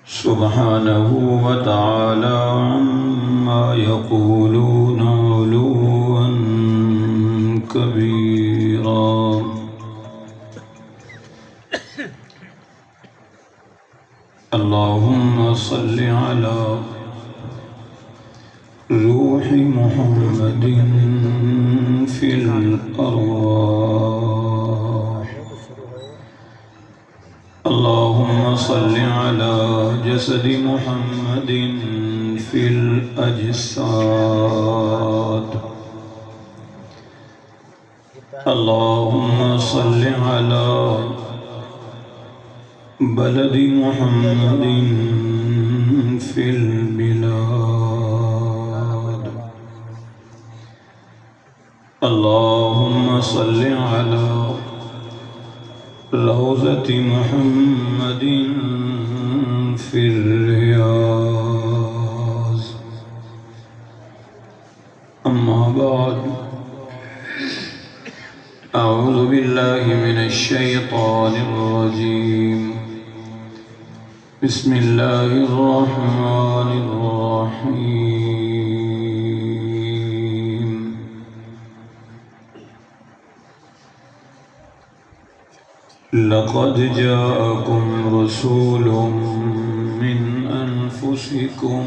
سبحانه وتعالى عما يقولون علوا كبيرا. اللهم صل على روح محمد في الأرواح. اللهم صل على جسد محمد في الأجساد. اللهم صل على بلد محمد في البلاد. اللهم صل على روضة محمد في الرياض. أما بعد، أعوذ بالله من الشيطان الرجيم. بسم الله الرحمن الرحيم. لقد جاءكم رسول من أنفسكم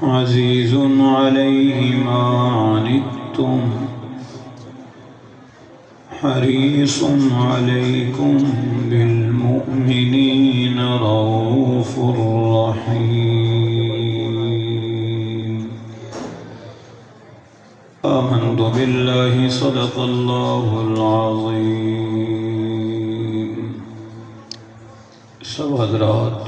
عزيز عليه ما عنتم حريص عليكم بالمؤمنين رؤوف رحيم. آمنت بالله صدق الله العظيم. سب حضرات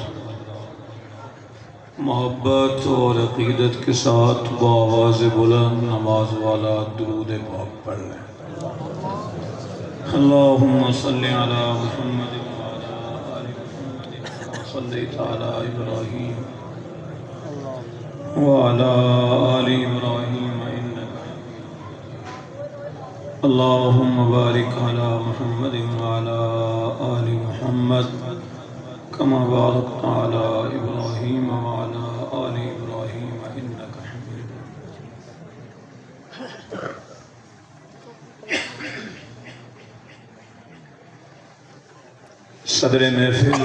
محبت اور عقیدت کے ساتھ بآواز بلند نماز والا درود پاک پڑھ لیں. اللهم صل على محمد وعلى آل محمد كما صليت على إبراهيم وعلى آل إبراهيم إنك حميد مجيد. اللهم بارك على محمد وعلى آل محمد كما باركت على إبراهيم وعلى آل إبراهيم إنك حميد مجيد. صدر محفل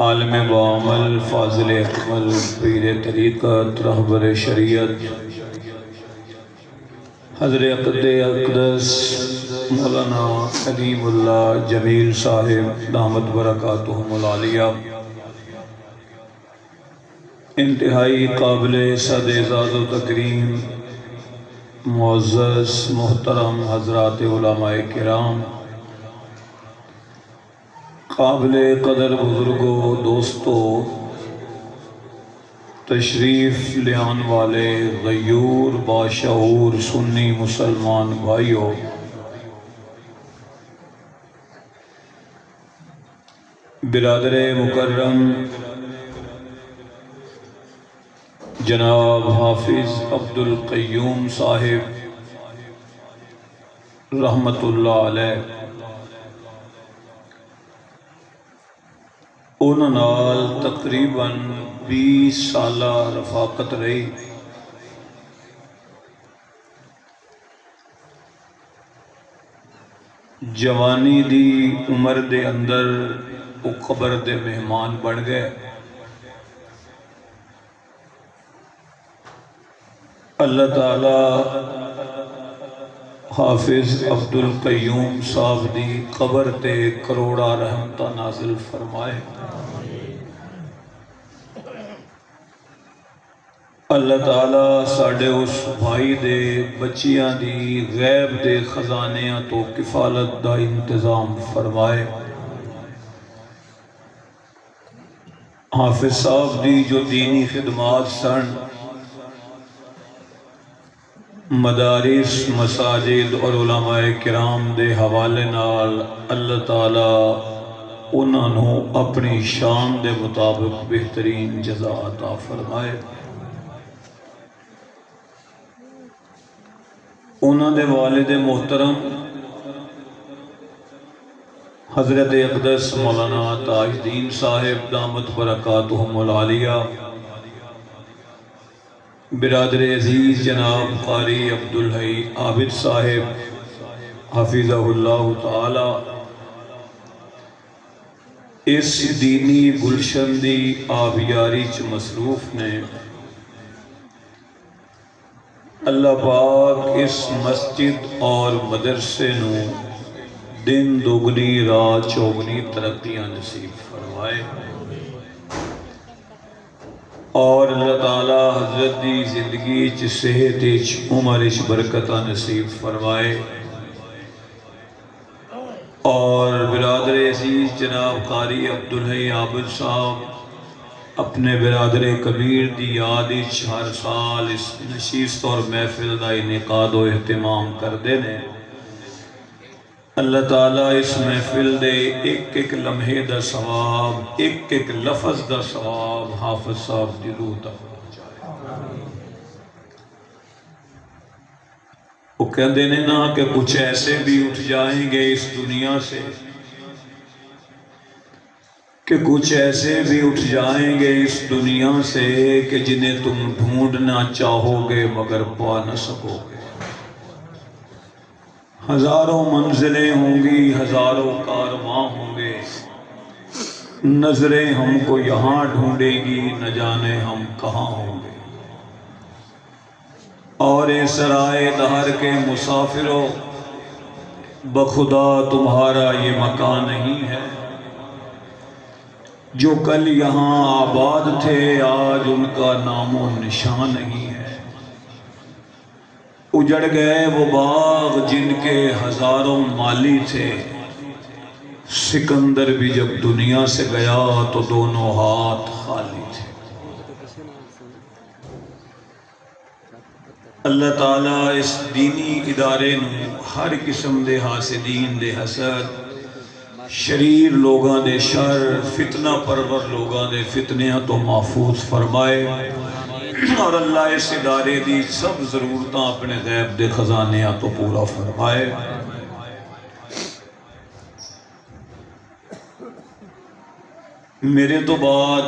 عالم بعمل فاضل اکمل پیر طریقت رہبر شریعت حضرت اقدس مولانا کلیم اللہ جمیل صاحب دامت برکاتہم العالیہ، انتہائی قابل صد اعزاز و تکریم معزز محترم حضرات علماء کرام، قابل قدر بزرگوں، دوستوں، تشریف لے آنے والے غیور باشعور سنی مسلمان بھائیوں، برادر مکرم جناب حافظ عبدالقیوم صاحب رحمت اللہ علیہ، انہاں نال تقریباً 20 سالہ رفاقت رہی. جوانی دی عمر دے اندر وہ قبر دے مہمان بن گئے. اللہ تعالی حافظ عبدالقیوم صاحب دی قبر تے کروڑا رحمتہ نازل فرمائے. اللہ تعالیٰ ساڑھے اس بھائی دے بچیاں دی غیب دے خزانیاں تو کفالت دا انتظام فرمائے. حافظ صاحب دی جو دینی خدمات سن، مدارس، مساجد اور علماء کرام دے حوالے نال اللہ تعالیٰ انہوں اپنی شان دے مطابق بہترین جزا عطا فرمائے. انہوں دے والد محترم حضرت اقدس مولانا تاج الدین صاحب دامت برکاتہم العالیہ، برادر عزیز جناب قاری عبدالحی عابد صاحب حفظہ اللہ تعالی، اس دینی گلشن دی آبیاری چ مصروف نے۔ اللہ پاک اس مسجد اور مدرسے نو دن دوگنی رات چوگنی ترقیاں نصیب فرمائے، اور اللہ تعالی حضرت دی زندگی چ صحت چ عمر چ برکتاں نصیب فرمائے، اور برادر عزیز جناب قاری عبدالحی عابد صاحب اپنے برادر کبیر دی یاد وچ ہر سال اس نشست اور محفل دا انعقاد و اہتمام کردے نے۔ اللہ تعالیٰ اس محفل دے ایک ایک لمحے دا ثواب، ایک ایک لفظ دا ثواب حافظ صاحب دی روح تک پہنچائے۔ وہ کہندے نے نا کہ کچھ ایسے بھی اٹھ جائیں گے اس دنیا سے، کہ کچھ ایسے بھی اٹھ جائیں گے اس دنیا سے کہ جنہیں تم ڈھونڈنا چاہو گے مگر پا نہ سکو گے۔ ہزاروں منزلیں ہوں گی، ہزاروں کارواں ہوں گے، نظریں ہم کو یہاں ڈھونڈے گی، نہ جانے ہم کہاں ہوں گے۔ اور اے سرائے دہر کے مسافروں، بخدا تمہارا یہ مکان نہیں ہے۔ جو کل یہاں آباد تھے آج ان کا نام و نشان نہیں ہے۔ اجڑ گئے وہ باغ جن کے ہزاروں مالی تھے، سکندر بھی جب دنیا سے گیا تو دونوں ہاتھ خالی تھے۔ اللہ تعالیٰ اس دینی ادارے نو ہر قسم دے حاسدین دے حسد، شریر لوگاں دے شر، فتنہ پرور لوگاں دے فتنیاں تو محفوظ فرمائے، اور اللہ اس ادارے دی سب ضرورتاں اپنے غیب دے خزانیاں تو پورا فرمائے۔ میرے تو بعد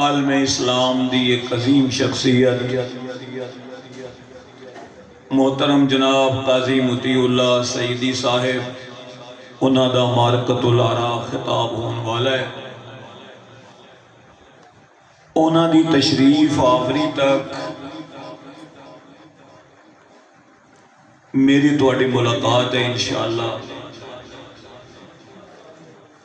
عالم اسلام دی ایک عظیم شخصیت محترم جناب قاضی مطیع اللہ سعیدی صاحب، انہاں دا مارکۃ الآراء خطاب ہون والا ہے۔ انہاں دی تشریف آوری تک میری تواڈی ملاقات ہے انشاءاللہ،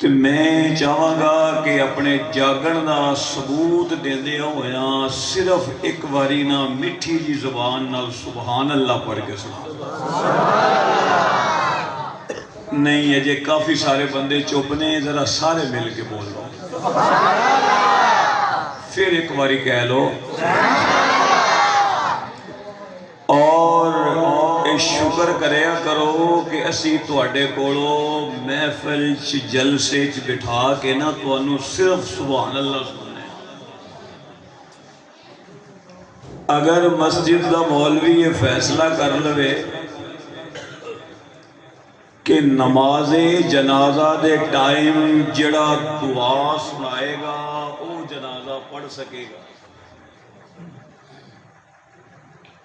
تو میں چاہاں گا کہ اپنے جاگن دا ثبوت دیندے ہویاں صرف ایک واری نہ میٹھی جی زبان نال سبحان اللہ پڑھ کے سنا۔ نہیں اجے کافی سارے بندے چپ نے، ذرا سارے مل کے بول لو، پھر ایک باری کہہ لو، اور شکر کریا کرو کہ اسی تواڈے کولو محفل چ جلسے چ بٹھا کے نا تانوں صرف سبحان اللہ سننے۔ اگر مسجد دا مولوی یہ فیصلہ کر لوے کہ نماز جنازہ دے ٹائم جڑا دعا سنائے گا وہ جنازہ پڑھ سکے گا،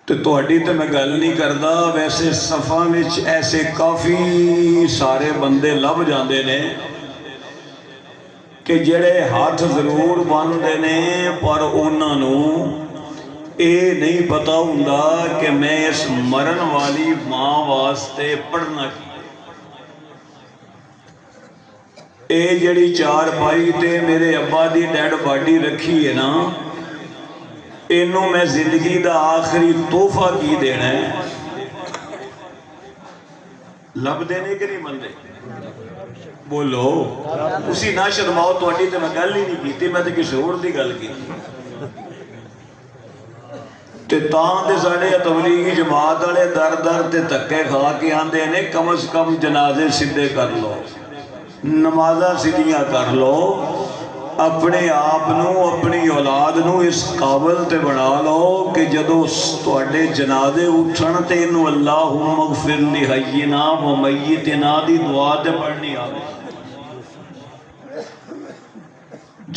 تو تواڈی تے میں گل نہیں کردا، ویسے صفاں وچ ایسے کافی سارے بندے لب جاندے نے کہ جڑے ہاتھ ضرور باندھدے نے پر انہاں نوں اے نہیں پتہ ہوندا کہ میں اس مرن والی ماں واسطے پڑھنا کی۔ اے جڑی چار پائی تے میرے ابا دی ڈیڈ باڈی رکھی ہے نا، انہوں میں زندگی دا آخری تحفہ کی دینا ہے۔ لب دینے کے نہیں مندے بولو، اسی نہ شرماؤ، تواڈی تے میں گل ہی نہیں کیتی، میں تے کسی اور دی گل کی تے تاں دے ساڈے تبلیغی جماعت والے در در تے دھکے کھا کے آندے نے کم از کم جنازے سدھے کر لو، نمازاں سیدھیاں کر لو، اپنے آپ نو اپنی اولاد نو اس قابل تے بنا لو کہ جدو تواڈے جنازے اٹھن تے انو اللہم اغفر لحینا و میتنا دی دعا تے پڑھنی آوے۔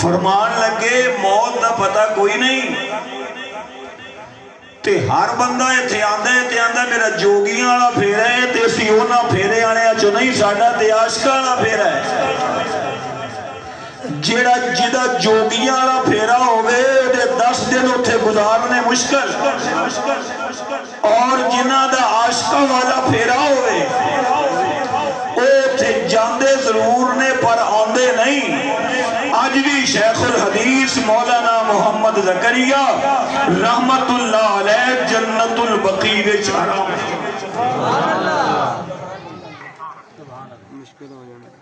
فرمان لگے موت دا پتہ کوئی نہیں تے ہر بندہ اتنے آندا میرا جوگیاں والا پھیرا ہے تے اسی انہاں پھیرے والے چوں نہیں ساڈا تے عاشقاں والا پھیرا ہے جیڑا جدا جوگیاں والا پھیرا ہوئے دے 10 دن اتنے گزارنے مشکل اور جنہ دا عاشقاں والا پھیرا ہوئے اتنے جاندے ضرور نے پر آندے نہیں آج بھی شیخ الحدیث مولانا محمد زکریا رحمت اللہ علیہ جنت البقیع وچ آرام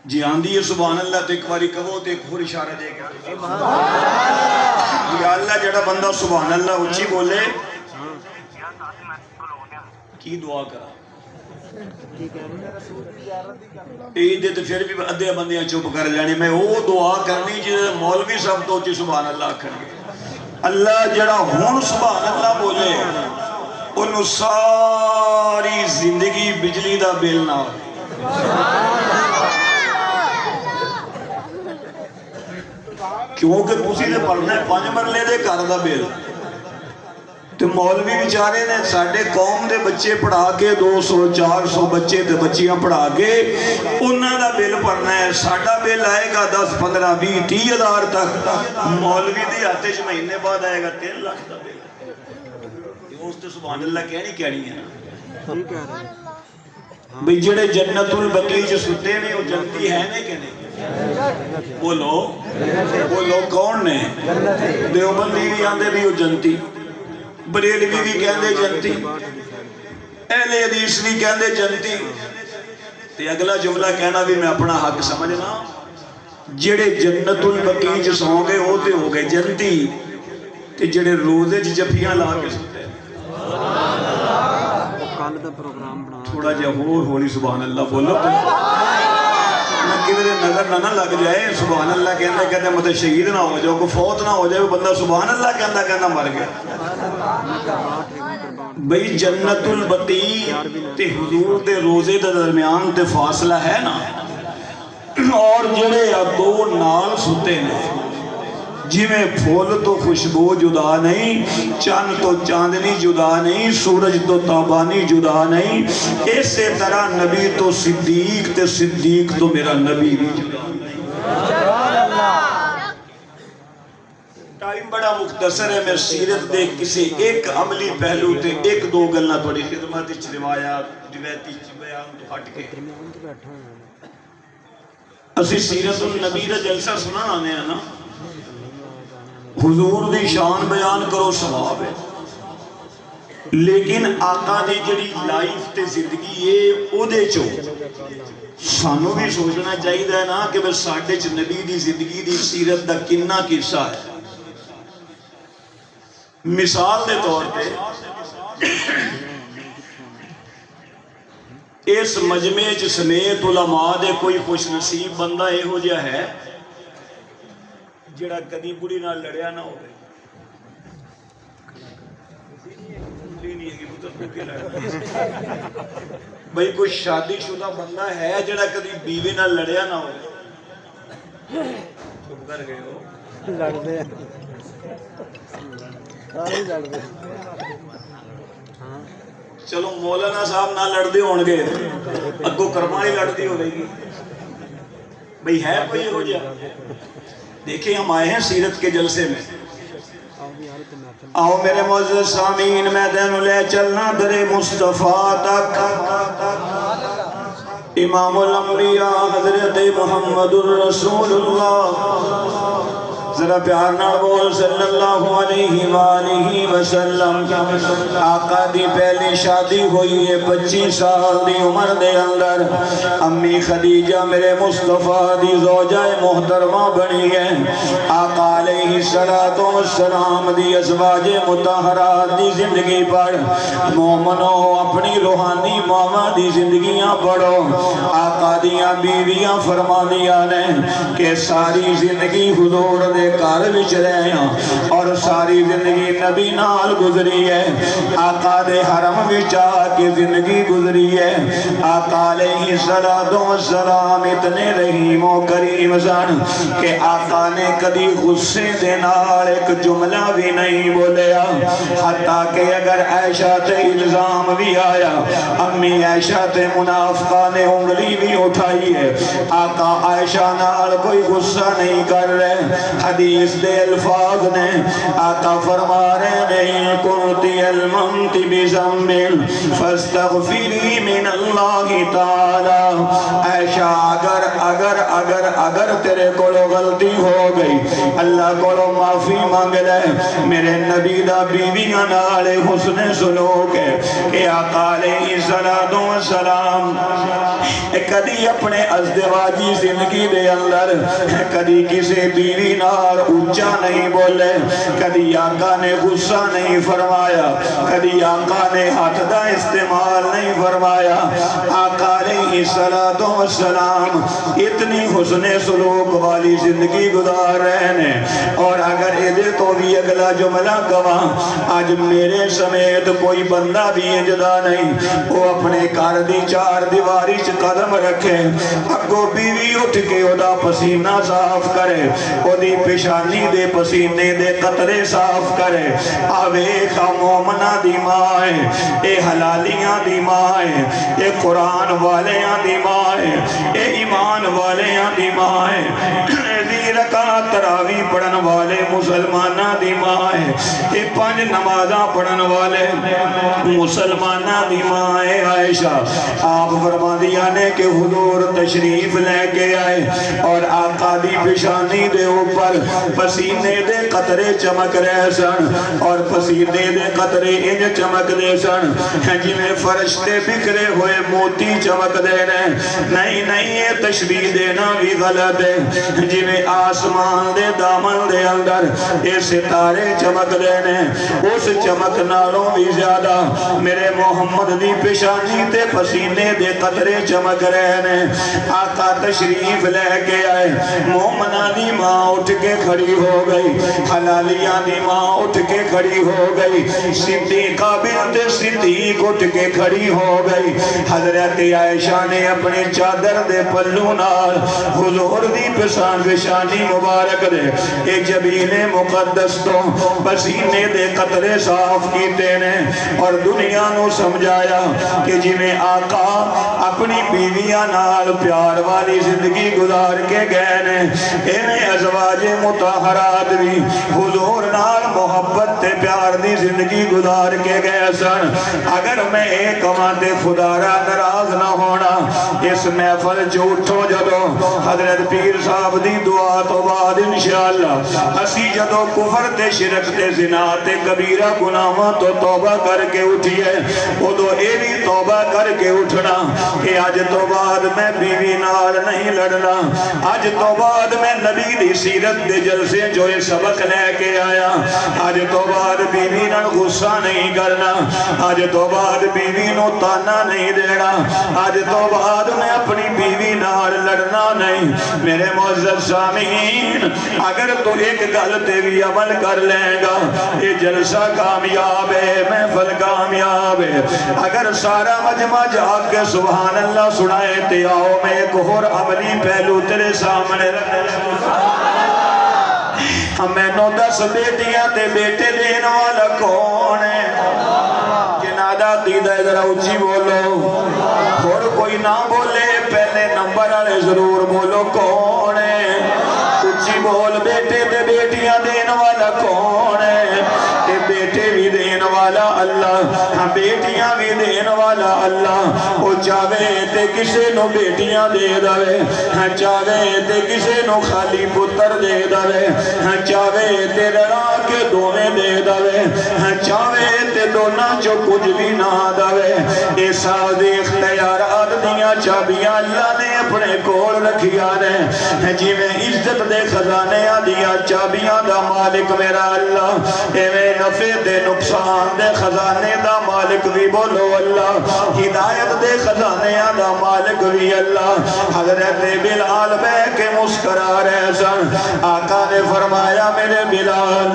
جی آندھی ہے سبحان اللہ تو ایک باری کہو تو ایک اور اشارہ دے گا یا اللہ جڑا بندہ سبحان اللہ اچھی بولے کی دعا کرا عید تو پھر بھی ادھے بندیاں چپ کر جانی میں وہ دعا کرنی جیسے مولوی صاحب تو اچھی سبحان اللہ کرنی اللہ جڑا ہون سبحان اللہ بولے انہوں ساری زندگی بجلی دا بل نہ ہو کیونکہ تسی نے پڑھنا ہے 5 مرلے دے گھر دا بل تو مولوی بیچارے نے ساڈے قوم دے بچے پڑھا کے 200 400 بچے تے بچیاں پڑھا کے انہاں دا بل پڑھنا ہے ساڈا بل آئے گا 10 15 20 30 ہزار تک مولوی دی ہاتھ وچ مہینے بعد آئے گا 3 لاکھ دا بل اس تے سبحان اللہ کہنی ہے نا بھئی جڑے جنت البقیع جو ستے نے وہ جنتی ہے نے کہ نہیں بولو کون نے دیوبندی بھی آندے بھی وہ جنتی بریلوی بھی کہندے جنتی اہل حدیث بھی کہندے جنتی تے اگلا جملہ کہنا بھی میں اپنا حق سمجھنا جڑے جنت البقیع جو سو گئے ہوتے ہو گئے جنتی تے جڑے روزے جفیاں لا کے ستے تھوڑا جا ہولی سبحان اللہ بولو نہ کدھر نظر نہ لگ جائے سبحان اللہ کہندے مطلب شہید نہ ہو جاؤ کوئی فوت نہ ہو جائے بندہ سبحان اللہ کہندہ مر گیا بھئی جنت البقیع تے حضور دے روزے دے درمیان تے فاصلہ ہے نا اور جڑے دو نال ستے نے جی میں پھول تو خوشبو جدا نہیں چاند تو چاندنی جدا نہیں سورج تو تابانی جدا نہیں اسی طرح نبی تو صدیق تے صدیق تو میرا نبی بھی جدا نہیں ٹائم بڑا مختصر ہے میں سیرت دے کسی ایک عملی پہلو تے ایک دو گلنا توڑی خدمت روایتی بیان تو ہٹ کے اسی سیرت النبی دا جلسہ سنا آنے ہیں نا حضور دی شان بیان کرو ثواب ہے لیکن آقا دی جڑی لائف تے زندگی ہے او دے چو سانو بھی سوچنا چاہیے نا کہ بس ساڈے چ نبی دی زندگی دی سیرت دا کنا قصہ ہے مثال دے طور پہ اس مجمع چ سمیت علماء دے کوئی خوش نصیب بندہ اے ہو جا ہے جڑا کدی بڑی نہ لڑیا نہ ہوئے بھئی کوئی شادی شدہ بندہ ہے جڑا کدی بیوی نہ لڑیا نہ ہوئے چپ کر گئے ہو لڑ دے چلو مولانا صاحب نہ لڑ دے ہون گے اگو کرمائی لڑ دی ہو گئی بھئی ہے کوئی ہو جا دیکھیں ہم آئے ہیں سیرت کے جلسے میں آؤ میرے معزز سامعین میں دین لے چلنا در مصطفیٰ تک امام الانبیاء حضرت محمد الرسول اللہ ذرا پیار نہ بول صلی اللہ علیہ وآلہ وسلم آقا دی پہلی شادی ہوئی ہے 25 سال دی عمر دے اندر امی خدیجہ میرے مصطفیٰ دی زوجہ محترمہ بنی ہے آقا علیہ السلام دی ازواج مطہرات دی زندگی پڑھ مومنو اپنی روحانی ماما دی زندگیاں پڑھو آقا دیاں بیویاں فرما دیا نے کہ ساری زندگی حضور دے دے گھر وچ رہے ہیں اور ساری زندگی نبی نال گزری ہے آقا دے حرم وچ آ کے زندگی گزری ہے آقا علیہ السلام اتنے رحیم و کریم سن کہ آقا نے کدی غصے دے نال ایک جملہ بھی نہیں بولیا حتیٰ کہ اگر عائشہ تے الزام بھی آیا امی عائشہ تے منافقہ نے انگلی بھی اٹھائی ہے آقا عائشہ نال کوئی غصہ نہیں کر رہے حدیث دے الفاظ نے آقا فرما رہے نہیں کنتی الممت بزنب فاستغفری من اللہ تعالی عائشہ اگر تیرے کولو غلطی ہو گئی اللہ کولو معافی مانگ لے میرے نبی دا بیویاں نال حسن سلوک ہے کہ آقا علیہ السلام کدی اپنے ازدواجی زندگی دے اندر کدی کسی بیوی نال اونچا نہیں بولے کدی آقا نے غصہ نہیں فرمایا کدی آقا نے ہاتھ دا استعمال نہیں فرمایا آقا علیہ السلام اتنی حسن سلوک والی زندگی گزار رہے ہیں اور اگر ادھر تو بھی اگلا جملہ گواں آج میرے سمیت کوئی بندہ بھی انجدہ نہیں وہ اپنے گھر دی چار دیواری چ قدم رکھے اگو بیوی اٹھ کے ادا پسینہ صاف کرے اودی پیشانی دے پسینے دے قطرے صاف کرے آوے کا مومنہ دی ماں اے حلالیاں دی ماں اے قرآن والیاں دی ماں اے ایمان والیاں دی ماں رکعت تراویح پڑھن والے مسلمانہ دی ماں اے 5 نمازاں پڑھن والے مسلمانہ دی ماں عائشہ آپ فرما دیا نے کہ حضور تشریف لے کے آئے اور آقا دی پیشانی دے اوپر پسینے دے قطرے چمک رہے سن اور پسینے دے قطرے انج چمک دے سن جی میں فرشتے بکھرے ہوئے موتی چمک دے رہے نہیں یہ تشبیح دینا بھی غلط ہے جی میں آسمان دے دامن دے اندر یہ ستارے چمک دینے اس چمک نالوں بھی زیادہ میرے محمد دی پیشانی تے پسینے دے قطرے چمک رہنے آقا تشریف لے کے آئے مومنہ دی ماں اٹھ کے کھڑی ہو گئی حلالیاں دی ماں اٹھ کے کھڑی ہو گئی صدیقہ بنت صدیق اٹھ کے کھڑی ہو گئی حضرت عائشہ نے اپنے چادر دے پلو نال حضور دی پیشانی مبارک دے ایک جبین مقدس تو پسینے دے قطرے صاف کیتے نے اور دنیا نو سمجھایا کہ جی میں آقا اپنی بیویاں نال پیار والی زندگی گزار کے گئے نے ایویں ازواج مطہرات بھی حضور نال محبت تے پیار دی زندگی گزار کے گئے سن اگر میں ایک کماندے خدا را ناراض نہ ہونا اس محفل جو اٹھو جدو حضرت پیر صاحب دی دعا تو بعد انشاءاللہ اسی جدو کفر تے شرک تے زنا تے کبیرہ گناہاں تو توبہ کر کے اٹھئے وہ دو اے بھی توبہ کر کے اٹھنا کہ آج تو بعد میں بیوی نال نہیں لڑنا آج تو بعد میں نبی دی سیرت دے جلسے جو یہ سبق لے کے آیا آج تو بعد بیوی نال غصہ نہیں کرنا آج تو بعد بیوی نو تانا نہیں دینا آج تو بعد میں اپنی بیوی نال لڑنا نہیں میرے معزز سامعین اگر تو ایک غلطے بھی عمل کر لیں گا یہ جلسہ کامیاب ہے محفل کامیاب ہے اگر سارا مجمع جا کے سبحان اللہ سنائے تے آؤ میں ایک اور عملی پہلو تیرے سامنے ہمیں 10 بیٹیاں تے بیٹے دین والا کون ہے جنادہ دیدہ ذرا اچھی بولو اور کوئی نہ بولے پہلے نمبر والے ضرور بولو کون ہے اچھی بول بیٹے تے بیٹیاں دین والا کون ہے کہ بیٹے بھی دین والا اللہ بیٹیاں بھی دین والا اللہ وہ چاہے تے کسے نو بیٹیاں دے دوے چاہے تے کسے نو خالی پتر دے دوے چاہے تے لڑا کے دونے دے دوے چاہے تے دونا جو کچھ بھی نہ دوے ایسا دے اختیارات دیاں چابیاں اللہ نے اپنے کول رکھیا نے جی میں عزت دے خزانے دیا چابیاں دا مالک میرا اللہ ایویں نفع دے نقصان دے خزانے دا مالک بھی بولو اللہ ہدایت دے خزانے دا مالک بھی اللہ حضرت بلال بے کے مسکرا رہے سن آقا نے فرمایا میرے بلال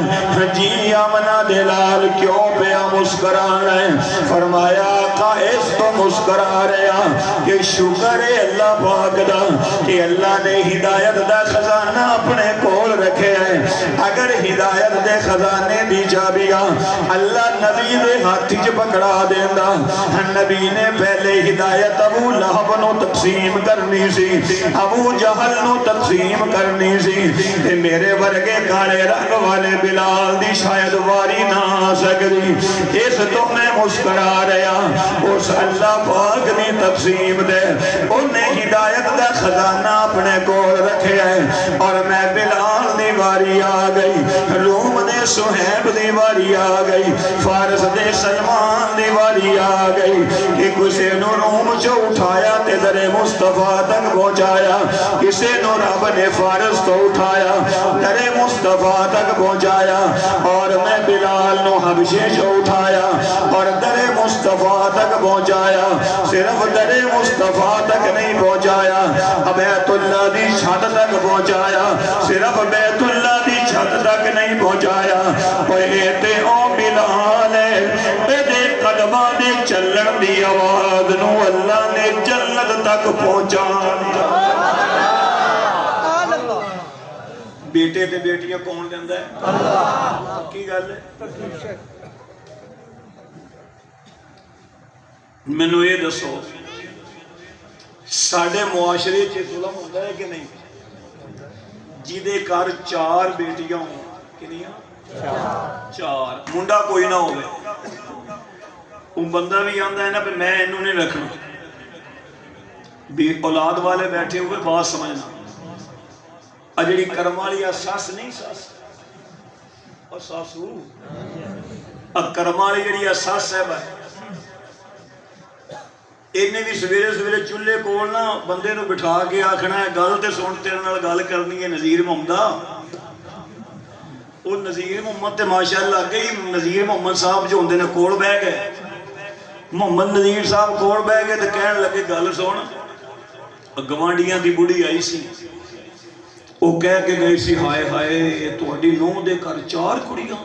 جی آمنہ دلال کیوں پیا مسکرانا ہے؟ فرمایا آقا اس تو مسکرا رہا کہ شکر ہے اللہ پاک دا کہ اللہ نے ہدایت دا خزانہ اپنے کول رکھے ہیں۔ اگر ہدایت دے خزانے دی چابیاں اللہ نبی دے ہاتھ وچ پکڑا دیندا، نبی نے پہلے ہدایت ابو لہب نو تقسیم کرنی سی، ابو جہل نو تقسیم کرنی سی، تے میرے ورگے کالے رنگ والے بلال دی شاید واری نہ آ سکتی۔ اس تو میں مسکرا رہا اس اللہ پاک دی تقسیم دے انہیں ہدایت دا خزانہ اپنے کول رکھے ہے، اور میں بلال دی واری آ گئی، روم دے سہیب دی واری آ گئی، فارس دے سلمان دی واری آ گئی کہ کسے نو روم چو اٹھایا تے در مصطفیٰ تک پہنچایا، کسے نو رب نے فارس تو اٹھایا در مصطفیٰ تک پہنچایا، اور میں بلال نو حبشے چو اٹھایا اور در مصطفیٰ تک پہنچایا، صرف در مصطفیٰ تک نہیں پہنچایا، بیت اللہ دی چھت تک پہنچایا، صرف بیت اللہ دی چھت تک نہیں پہنچایا، پہیتے او بلال دے قدمہ دے چلن دی آواز نو اللہ نے جنت تک پہنچا۔ بیٹے تے بیٹیاں کون دیندہ ہے؟ اللہ کی گل ہے؟ میں نو یہ دسو ساڑھے معاشرے چے ظلم ہوتا ہے کہ نہیں؟ جیدے کار 4 بیٹیاں ہوں کہ نہیں ہوں؟ 4 منڈا کوئی نہ ہوئے، ان بندہ بھی آندہ ہے نا پہ میں انہوں نے رکھنا، بھی اولاد والے بیٹھے ہوئے بات سمجھنا، اجڑی کرمالی ساس نہیں ساس اور ساسو کرمالی جڑی ساس ہے بھائی انہیں بھی سویرے سویرے چولہے کول نا بندے نو بٹھا کے آکھنا ہے گل تے سن تیرے نال گل کرنی ہے نذیر محمدہ، وہ نذیر محمد تے ماشاءاللہ گئی نذیر محمد صاحب جو ہوندے نے کول بہ گئے، محمد نذیر صاحب کول بہ گئے تے کہن لگے گل سن، گوانڈیاں دی بڑھی آئی سی، وہ کہہ کے گئی سی ہائے ہائے تہاڈی نوہ دے گھر 4 کڑیاں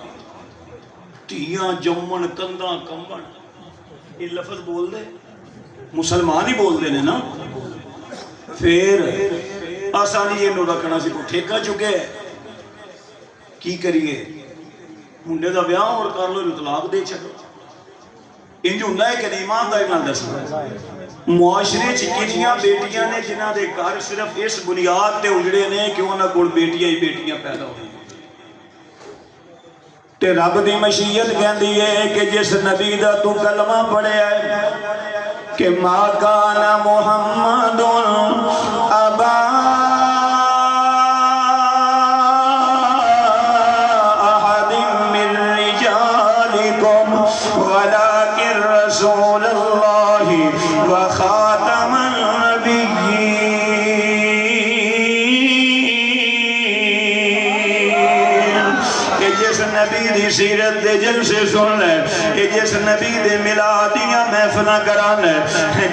تیاں جمن کنداں کمبن، یہ لفظ بول دے مسلمان ہی بول دے نا، پھر آسانی یہ نو رکھنا سی کو ٹھیکہ چکے ہے کی کریے منڈے دا بیاہ اور کر لو اطلاق دے چھکو انج ہوندا ہے کہ نہیں ایمانداری نال دسنا۔ معاشرے چکنیاں بیٹیاں نے جنہاں دے گھر صرف اس بنیاد تے اجڑے نے کہ انہاں کول بیٹیاں ہی بیٹیاں پیدا ہوئی تے رب دی مشیت کہندی ہے کہ جس نبی دا تو کلمہ پڑھیا ہے کہ ما کان محمد ابا احد من رجالکم ولکن رسول اللہ وخاتم النبیین، کہ جس نبی دی سیرت دے جلسے سن لے، کہ جس نبی دے میلادیاں محفلہ کران ہے،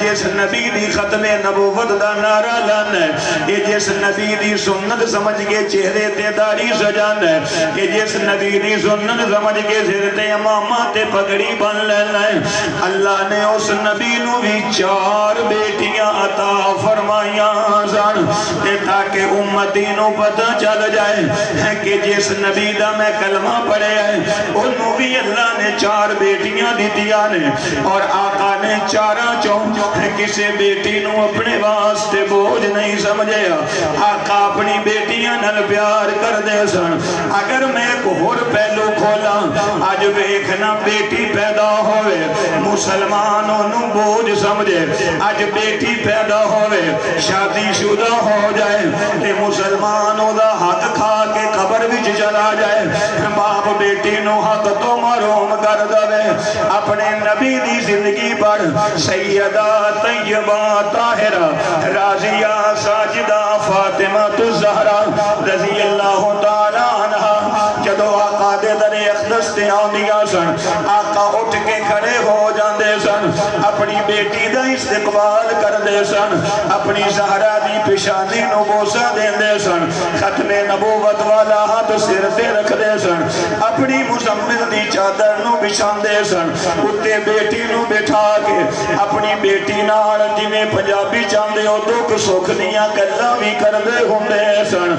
جس نبی دی ختم نبوت دا نعرہ لان ہے، کہ جس نبی دی سنت سمجھ کے چہرے تے داڑھی سجان ہے، کہ جس نبی دی سنت سمجھ کے سر تے امامہ تے پگڑی بن لینا ہے، اللہ نے اس نبی نو بھی 4 بیٹیاں عطا فرمائیاں سن تاکہ امتی نو پتہ چل جائے کہ جس نبی دا میں کلمہ پڑھے ہے انہوں بھی اللہ نے 4 بیٹیاں دیتیاں نے، اور آقا نے 4 چون کسے بیٹی نو اپنے واسطے بوجھ نہیں سمجھے، آقا اپنی بیٹیاں نل پیار کر دے سن۔ اگر میں ایک اور پہلو کھولا آج ویکھنا بیٹی پیدا ہوئے مسلمانوں نو بوجھ سمجھے، آج بیٹی پیدا ہوئے شادی شدہ ہو جائے تے مسلمانوں دا حق کھا کے قبر وچ چلا جائے، باپ بیٹی نو حق تو محروم کر دے، اپنے نبی دی زندگی پر سیدہ طیبہ طاہرہ راضیہ ساجدہ فاطمہ الزہرا رضی اللہ تعالیٰ عنہ جدو آقا دے در اقدس تے تے آندیاں سن آقا اٹھ کے کھڑے ہو جاندے سن اپنی بیٹی دا استقبال کردے سن اپنی زہرا دی پیشانی نو بوسہ دیندے سن ختم نبوت والا ہاتھ سر تے رکھ دے سن اپنی مزمل دی چادر نو بچھاندے سن اتے بیٹی نو بٹھا کے اپنی بیٹی نال جویں پنجابی چاندے ہو دکھ سکھ دیاں گلاں وی کردے ہوندے سن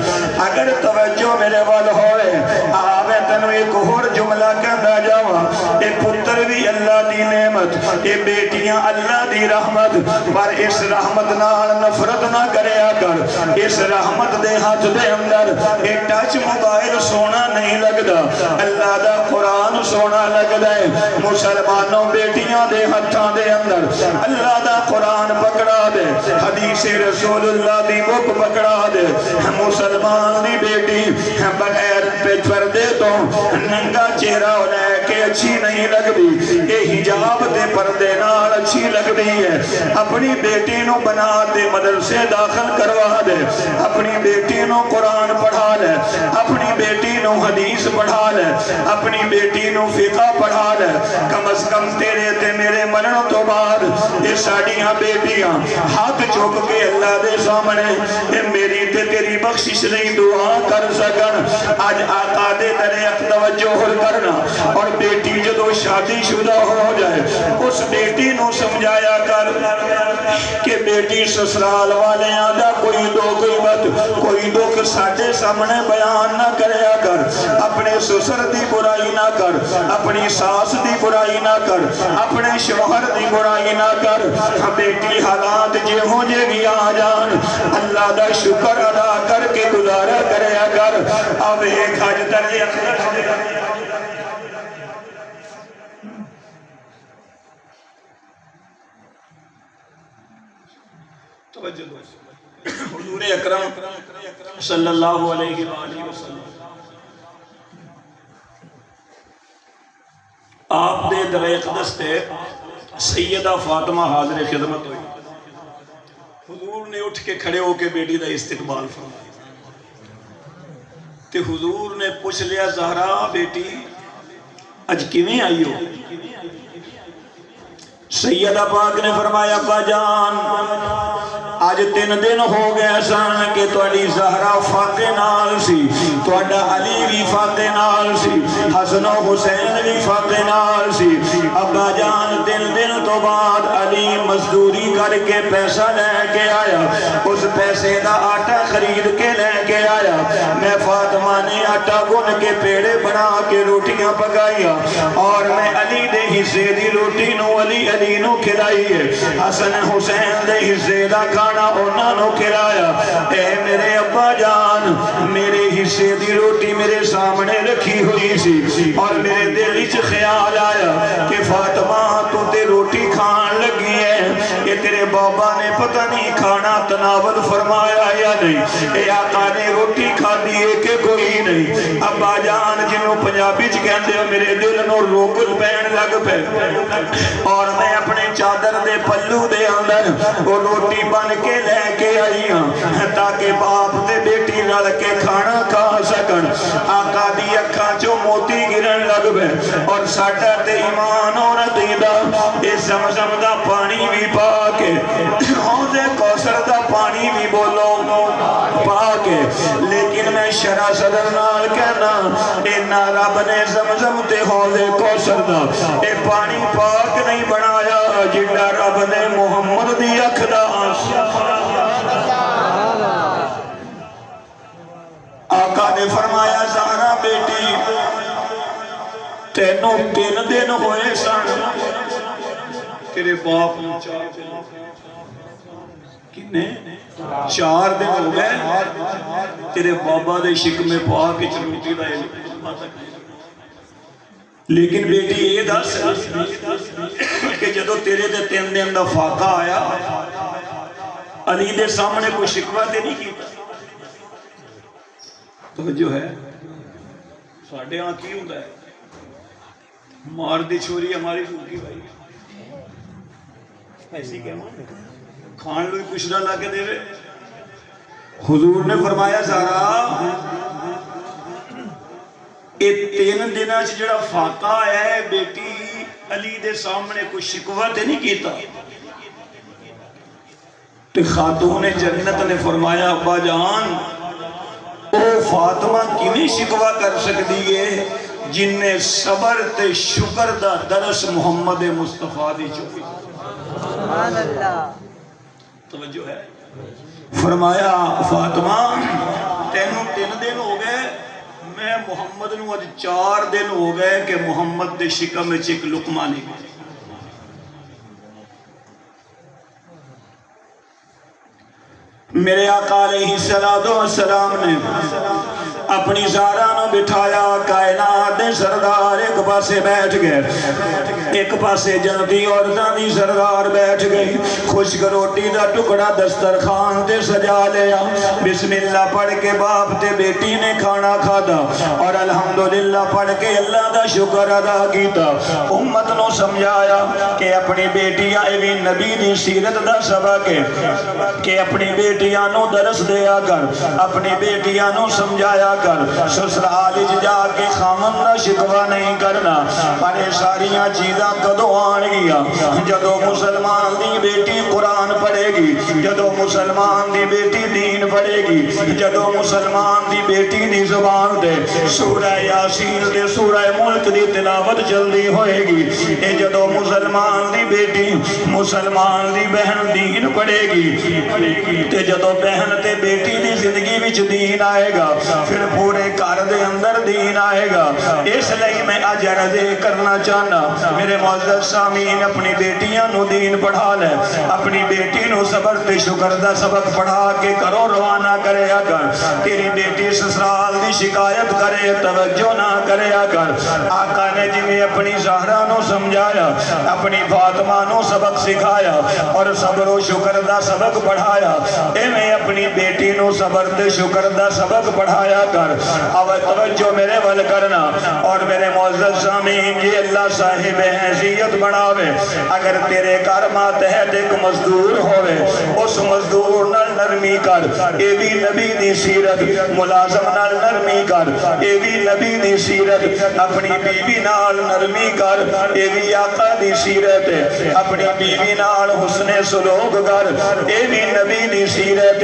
اگر توجہ میرے وال ہوئے آوے تینوں ایک اور جملہ کہندا جاواں اے پتر بھی اللہ دی نعمت اے بیٹیاں اللہ دی رحمت پر اس رحمت نال نفرت نہ کریا کر اس رحمت دے ہاتھ دے اندر اے ٹچ موبائل سونا نہیں لگدا اللہ دا قرآن سونا لگدا ہے مسلمانوں بیٹیاں دے ہتھاں دے اندر اللہ دا قرآن پکڑا دے حدیث رسول اللہ دی بک پکڑا دے مسلمان دی بیٹی بغیر پردے تو ننگا چہرہ لے کے اچھی نہیں لگدی اے حجاب دے پردے نال اچھی لگدی ہے اپنی بیٹی نو بنا دے مدرسے داخل کروا دے اپنی بیٹی نو قرآن پڑھا لے اپنی بیٹی نو حدیث پڑھا لے اپنی بیٹی نو فقہ پڑھا لے کم از کم تیرے تے میرے مرن تو بعد یہ ساڑیاں بیٹیاں ہاتھ چوک کے اللہ دے سامنے اے میری تے تیری بخشش نہیں دعا کر سکن آج آقا دے درخت توجہ کرنا اور بیٹی جدو شادی شدہ ہو جائے اس بیٹی نو سمجھایا کر کہ بیٹی سسرال والے آدھا کوئی دکھ ساڑھے سامنے بیان نہ کریا کر اپنے سسر دی برائی نہ کر اپنی ساس دی برائی نہ کر اپنے شوہر دی برائی نہ کر بیٹی حالات جے ہو جے بھی آ جان اللہ دا شکر ادا کر کے گزارا کریا کر اب ایک حج درے حضور اکرم صلی اللہ علیہ وسلم آپ دے در اقدس تے سیدہ فاطمہ حاضر خدمت ہوئی حضور نے اٹھ کے کھڑے ہو کے بیٹی دا استقبال فرمایا تے حضور نے پوچھ لیا زہرا بیٹی اج کیویں آئی ہو سیدہ پاک نے فرمایا ابا جان آج 3 دن ہو گئے سن کہ تواڈی زہرا فاتح نال سی تواڈا علی بھی فاتح نال سی حسن و حسین بھی فاتح نال سی ابا جان 3 دن تو بعد علی مزدوری کر کے پیسہ لے کے آیا اس پیسے دا آٹا خرید کے لے کے آیا میں فاطمہ نے آٹا گن کے پیڑے بنا کے روٹیاں پکائیا اور میں علی دے حصے دی روٹی نو علی نو کھلائی ہے حسن حسین دے حصے دا کھانا انہاں نو کھلایا اے میرے ابا جان میرے حصے دی روٹی میرے سامنے رکھی ہوئی سی اور میرے دل وچ خیال آیا کہ فاطمہ تو تے روٹی کھان لگی ہے یہ تیرے بابا نے پتہ نہیں کھانا تناول فرمایا یا نہیں اے آقا نے روٹی کھا دیئے کہ کوئی نہیں ابا جان جنہوں پنجابی چ کہندے ہو میرے دل نو روکل پین لگ پہ اور میں اپنے چادر دے پلو دے اندر وہ روٹی بن کے لے کے آئی ہوں تاکہ باپ دے بیٹی رل کے کھانا کھا سکن آقا دی اکھاں چو موتی گرن لگ بے اور ساڑھا تے ایمان اور عقیدہ اس زمزم دا پانی بھی پا کے حوض کوثر دا پانی بھی بولو پا کے لیکن میں شرع صدر نال کہنا اینا رب نے زمزم تے حوض کوثر دا اے پانی پاک نہیں بنایا جنہ رب نے محمد دی اکھ دا آقا نے فرمایا زہرا بیٹی تینوں 3 دن ہوئے سن تیرے باپ نے 4 دن ہو گئے تیرے بابا دے شکم پاک چروٹی دا لیکن بیٹی یہ دس کہ جدو تیرے دے 3 دن دا فاقہ آیا علی دے سامنے کوئی شکوہ تے نہیں کیتا تو جو ہے ساڑھے ہاں کی ہوتا ہے مار دی چھوری ہماری پھوکی بھائی ایسی کیا مان کھان لوئی کچھ نہ لا کے دے رہے حضور نے فرمایا زہرا یہ 3 دنوں جڑا فاقہ ہے بیٹی علی دے سامنے کوئی شکوہ تے نہیں کیتا. تے خاتون جنت نے فرمایا ابا جان او فاطمہ کیویں شکوہ کر سکتی ہے جن نے صبر تے شکر دا درس محمد مصطفیٰ دی چوئی. سبحان اللہ. توجہ ہے. فرمایا فاطمہ تینوں 3 دن ہو گئے, میں محمد نو اج 4 دن ہو گئے کہ محمد دے شکم وچ ایک لقمہ نہیں گیا. میرے آقا علیہ السلام نے اپنی زارہ نو بٹھایا, کائنات دے سردار ایک پاسے بیٹھ گئے, ایک پاسے جنتی عورتاں دی سردار بیٹھ گئی. خشک روٹی دا ٹکڑا دسترخوان تے سجا لیا, بسم اللہ پڑھ کے باپ تے بیٹی نے کھانا کھادا اور الحمدللہ پڑھ کے اللہ دا شکر ادا کیتا. امت نو سمجھایا کہ اپنی بیٹیاں بھی نبی دی سیرت دا سبق ہے کہ اپنی بیٹیاں نو درس دیا کر, اپنی بیٹیاں نو سمجھایا کر. سسرال جا کے خامن دا شکوہ نہیں کرنا. پر یہ ساریاں چیزاں کدو آن گیا جدو مسلمان دی بیٹی قرآن پڑھے گی, جدو مسلمان دی بیٹی دین پڑھے گی, جدو مسلمان دی بیٹی دی زبان دے سورہ یاسین دے سورہ ملک دی تلاوت جلدی ہوئے گی. اے جدو مسلمان دی بیٹی مسلمان دی بہن دین پڑھے گی تے جدو بہن تے بیٹی دی زندگی وچ دین آئے گا پھر پورے گھر دے اندر دین آئے گا. اس لئے میں اج عرض کرنا چاہنا میرے معزز سامعین, اپنی بیٹیاں نو دین پڑھا لے, اپنی بیٹی نو صبر تے شکر دا سبق پڑھا کے کرو روانہ کرے اگر. تیری بیٹی سسرال دی شکایت کرے توجہ نہ کرے اگر. آقا نے جنہیں اپنی زہرہ نو سمجھایا, اپنی فاطمہ نو سبق سکھایا اور صبر و شکر دا سبق پڑھایا, اے میں اپنی بیٹی نو صبر تے شکر دا سبق پڑھایا کر. اب توجہ میرے ول کرنا اور میرے معزز سامعین, یہ اللہ صاحب حیثیت بناوے. اگر تیرے گھر ماتحت ایک مزدور ہوئے, اس مزدور نال نرمی کر, اے بھی نبی دی سیرت. ملازم نال نرمی کر, اے بھی نبی دی سیرت. اپنی بیوی نال نرمی کر, اے بھی آقا دی سیرت. اپنی بیوی نال حسن سلوک کر, اے بھی نبی دی سیرت.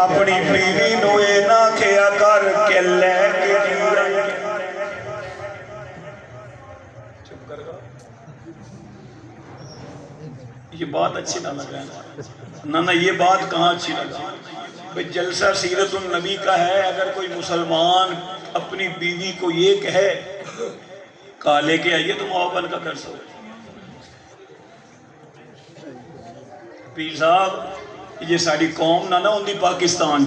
اپنی بیوی نو اے نہ کھیا کر کہ لے کے چپ کر گا. یہ بات اچھی نہ لگا نہ یہ بات کہاں اچھی لگا. بھئی جلسہ سیرت النبی کا ہے, اگر کوئی مسلمان اپنی بیوی کو یہ کہے کہا لے کے آئیے تو معاون کا کر سکتے. پیر صاحب یہ ساری قوم نہ ان دی پاکستان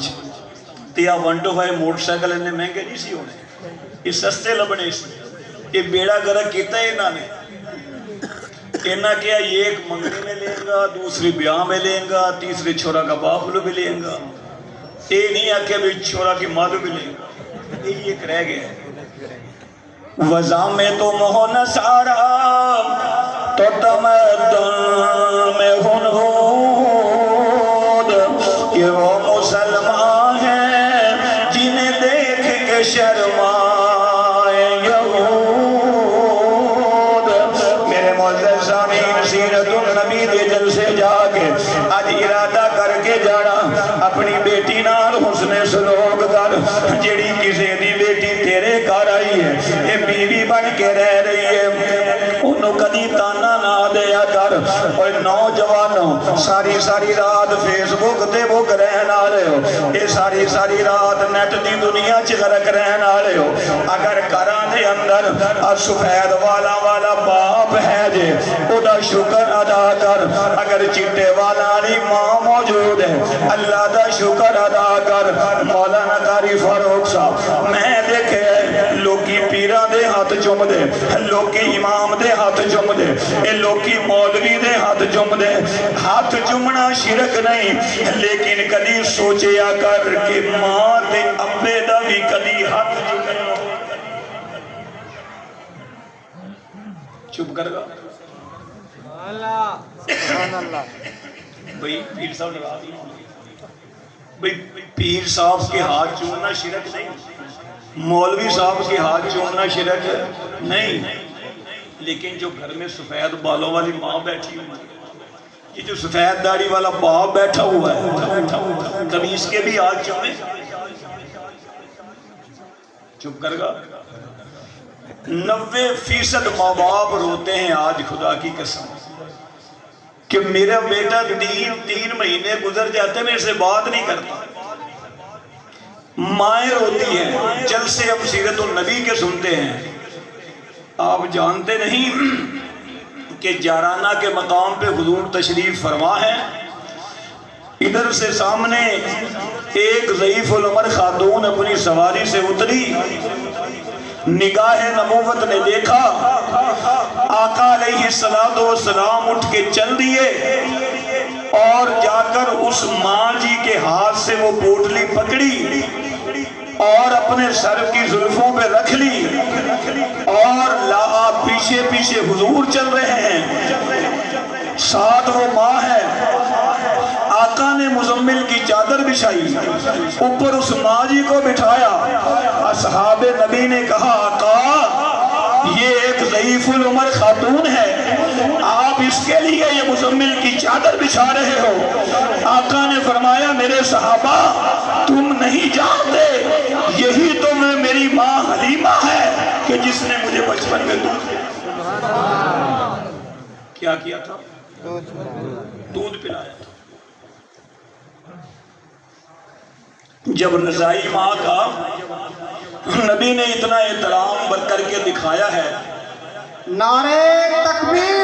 تیا 125 موٹر سائیکل انہیں مہنگے نہیں سی ہونے, یہ سستے لبنے سی. یہ بیڑا گرہ کیتا ہے انہوں نے, کہنا کیا یہ ایک منگنی میں لیں گا, دوسری بیاہ میں لیں گا, تیسری چھوڑا کا باپلو بھی لیں گا, یہ نہیں آکے بھی چھوڑا کی مادو بھی لیں گا. یہ ایک رہ گیا ہے. وضع میں تو مہن سارا تو تمدن میں ہنود, کہ وہ مسلمان ہیں جنہیں دیکھ کے شرمائے یہود. میرے معزز سامعین, سیرت النبی دے جلسے جا کے آج ارادہ کر کے جانا اپنی بیٹی نال حسن سلوک کر. جیڑی کسی دی بیٹی تیرے گھر آئی ہے, یہ بیوی بن کے رہ رہی ہے, انہوں کدی تانا نہ دیا کر. اور نوجوانوں ساری رات فیس بک تے بک رہن آلے ہو, یہ ساری رات نیٹ دی دنیا چغرک رہن آلے ہو. اگر گھراں دے اندر سفید والا باپ ہے جے او دا شکر ادا کر. اگر چٹے والا علی ماں موجود ہے اللہ دا شکر ادا کر. مولانا قاری فاروق صاحب میں دیکھے لوکی پیران دے ہاتھ چوم دے, لوکی امام دے ہاتھ چوم دے, اے لوکی مولوی دے ہاتھ چوم دے. ہاتھ چومنا شرک نہیں, لیکن کدی سوچیا کر کہ ماں دے ابے دا بھی کدی ہاتھ چومے. چپ کر گا سبحان اللہ. بھئی پیر صاحب نراض نہیں ہوں گے. بھئی پیر صاحب کے ہاتھ چومنا شرک نہیں، مولوی صاحب کے ہاتھ چومنا شرک نہیں، لیکن جو گھر میں سفید بالوں والی ماں بیٹھی ہوئی ہے، یہ جو سفید داڑھی والا باپ بیٹھا ہوا ہے، کبھی اس کے بھی ہاتھ چومے؟ چپ کر گا۔ 90% ماں باپ روتے ہیں آج خدا کی قسم کہ میرا بیٹا 3 مہینے گزر جاتے میرے سے بات نہیں کرتا۔ مائیں روتی ہیں، جلسے اب سیرت النبی کے سنتے ہیں۔ آپ جانتے نہیں کہ جارانہ کے مقام پہ حضور تشریف فرما ہے، ادھر سے سامنے ایک ضعیف العمر خاتون اپنی سواری سے اتری، نگاہ نبوت نے دیکھا، آقا علیہ السلام اٹھ کے چل دیے اور جا کر اس ماں جی کے ہاتھ سے وہ پوٹلی پکڑی اور اپنے سر کی زلفوں پہ رکھ لی اور پیچھے پیچھے حضور چل رہے ہیں، ساتھ وہ ماں ہے۔ آقا نے مزمل کی چادر بچھائی، اوپر اس ماں جی کو بٹھایا۔ اصحاب نبی نے کہا آقا یہ ایک ضعیف العمر خاتون ہے، آپ اس کے لیے یہ مزمل کی چادر بچھا رہے ہو؟ آقا نے فرمایا میرے صحابہ تم نہیں جانتے، یہی تو میری ماں حلیمہ ہے کہ جس نے مجھے بچپن میں کیا کیا تھا؟ دودھ پلایا تھا۔ جب رضائی ماں کا نبی نے اتنا احترام کر کے دکھایا ہے، نعرہ تکبیر